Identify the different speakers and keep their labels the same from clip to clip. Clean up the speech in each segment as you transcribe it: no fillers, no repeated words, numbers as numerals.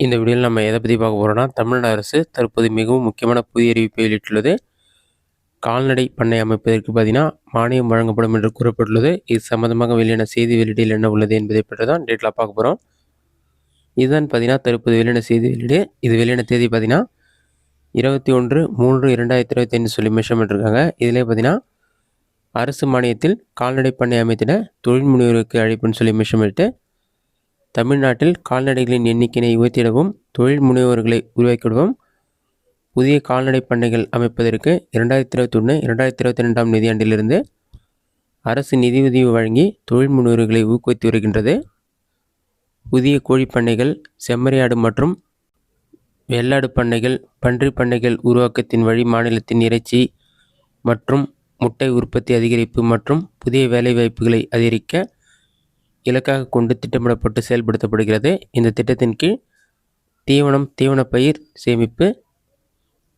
Speaker 1: இந்த வீடியோவில் நம்ம எதை பற்றி பார்க்க போகிறோம்னா, தமிழ்நாடு அரசு தற்போது மிகவும் முக்கியமான புதிய அறிவிப்பை வெளியிட்டுள்ளது. கால்நடை பண்ணை அமைப்பதற்கு பார்த்தீங்கன்னா மானியம் வழங்கப்படும் என்று கூறப்பட்டுள்ளது. இது சம்பந்தமாக வெளியான செய்தி வெளியீட்டில் என்ன உள்ளது என்பதை பற்றி தான் டீட்டெயிலாக பார்க்க போகிறோம். இதுதான் பார்த்தீங்கன்னா தற்போது வெளியான செய்தி வெளியீடு. இது வெளியான தேதி பார்த்தீங்கன்னா 21/3/2025 சொல்லி மென்ஷன் பண்ணிருக்காங்க. இதிலே பார்த்தீங்கன்னா அரசு மானியத்தில் கால்நடை பண்ணை அமைத்திட தொழில் முனைவோருக்கு அழைப்புன்னு சொல்லி மென்ஷன் பண்ணிட்டு, தமிழ்நாட்டில் கால்நடைகளின் எண்ணிக்கையை உயர்த்திடவும் தொழில் முனைவோர்களை உருவாக்கிடவும் புதிய கால்நடை பண்ணைகள் அமைப்பதற்கு 2021-2022 நிதியாண்டிலிருந்து அரசு நிதியுதவி வழங்கி தொழில் முனைவோர்களை ஊக்குவித்து வருகின்றது. புதிய கோழி பண்ணைகள், செம்மறியாடு மற்றும் வெள்ளாடு பண்ணைகள், பன்றி பண்ணைகள் உருவாக்கத்தின் வழி மாநிலத்தின் இறைச்சி மற்றும் முட்டை உற்பத்தி அதிகரிப்பு மற்றும் புதிய வேலைவாய்ப்புகளை அதிகரிக்க இலக்காக கொண்டு திட்டமிடப்பட்டு செயல்படுத்தப்படுகிறது. இந்த திட்டத்தின் கீழ் தீவனம், தீவனப்பயிர் சேமிப்பு,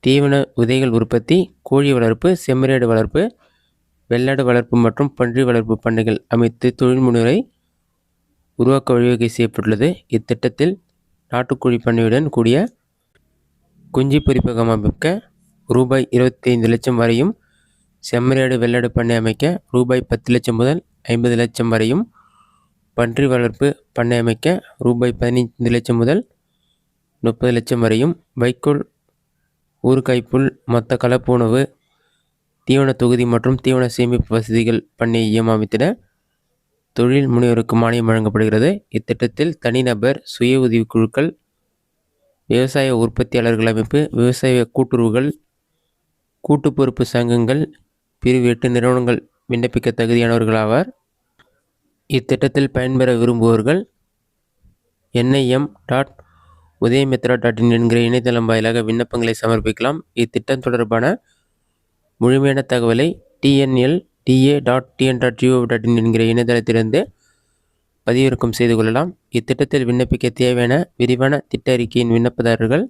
Speaker 1: தீவன விதைகள் உற்பத்தி, கோழி வளர்ப்பு, செம்மறியாடு வளர்ப்பு, வெள்ளாடு வளர்ப்பு மற்றும் பன்றி வளர்ப்பு பண்ணைகள் அமைத்து தொழில் முனைவரை உருவாக்க வழிவகை செய்யப்பட்டுள்ளது. இத்திட்டத்தில் நாட்டுக்கோழி பண்ணையுடன் கூடிய குஞ்சு பொரிப்பகம் அமைக்க ரூபாய் 25 லட்சம் வரையும், செம்மறியாடு வெள்ளாடு பண்ணை அமைக்க ரூபாய் 10 லட்சம் முதல் 50 லட்சம் வரையும், பன்றி வளர்ப்பு பண்ணை அமைக்க ரூபாய் 15 லட்சம் முதல் 30 லட்சம் வரையும், வைக்கோல், ஊறுகாய்ப்புல், மொத்த கலப்பு உணவு, தீவன தொகுதி மற்றும் தீவன சேமிப்பு வசதிகள் பண்ணையை அமைத்திட தொழில் முனைவோருக்கு மானியம் வழங்கப்படுகிறது. இத்திட்டத்தில் தனிநபர், சுய உதவி குழுக்கள், விவசாய உற்பத்தியாளர்கள் அமைப்பு, விவசாய கூட்டுறவுகள், கூட்டு பொறுப்பு சங்கங்கள், பிரிவு 8 நிறுவனங்கள் விண்ணப்பிக்க தகுதியானவர்கள் ஆவார். இத்திட்டத்தில் பயன்பெற விரும்புவோர்கள் nim.udayamitra.in என்கிற இணையதளம் வாயிலாக விண்ணப்பங்களை சமர்ப்பிக்கலாம். இத்திட்டம் தொடர்பான முழுமையான தகவலை tnlda.tn.gov.in என்கிற இணையதளத்திலிருந்து பதிவிறக்கம் செய்து கொள்ளலாம். இத்திட்டத்தில் விண்ணப்பிக்க தேவையான விரிவான திட்ட அறிக்கையின் விண்ணப்பதாரர்கள்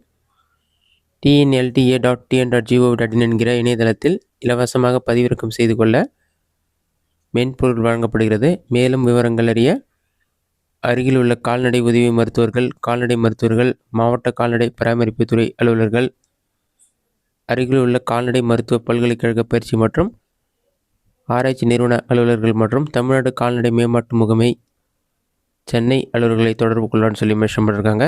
Speaker 1: tnlda.tn.gov.in என்கிற இணையதளத்தில் இலவசமாக பதிவிறக்கம் செய்து கொள்ள மென்பொருள் வழங்கப்படுகிறது. மேலும் விவரங்கள் அறிய அருகில் உள்ள கால்நடை உதவி மருத்துவர்கள், கால்நடை மருத்துவர்கள், மாவட்ட கால்நடை பராமரிப்புத்துறை அலுவலர்கள், அருகில் உள்ள கால்நடை மருத்துவ பல்கலைக்கழக பயிற்சி மற்றும் ஆராய்ச்சி நிறுவன அலுவலர்கள் மற்றும் தமிழ்நாடு கால்நடை மேம்பாட்டு முகமை சென்னை அலுவலர்களை தொடர்பு கொள்ளலாம்னு சொல்லி மென்ஷன் பண்ணியிருக்காங்க.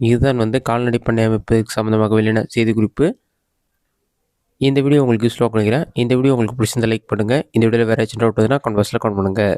Speaker 1: இதுதான் கால்நடை பண்ணை அமைப்பதற்கு சம்மந்தமாக வெளியான செய்தி குறிப்பு. இந்த வீடியோ உங்களுக்கு யூஸ்ஃபுல்லாக நினைக்கிறேன். இந்த வீடியோ உங்களுக்கு பிடிச்சிருந்தா லைக் பண்ணுங்கள். இந்த வீடியோவில் வேறு ஏதாச்சும் டவுட் வந்துன்னா கமெண்ட் பாக்ஸில் கமெண்ட் பண்ணுங்கள்.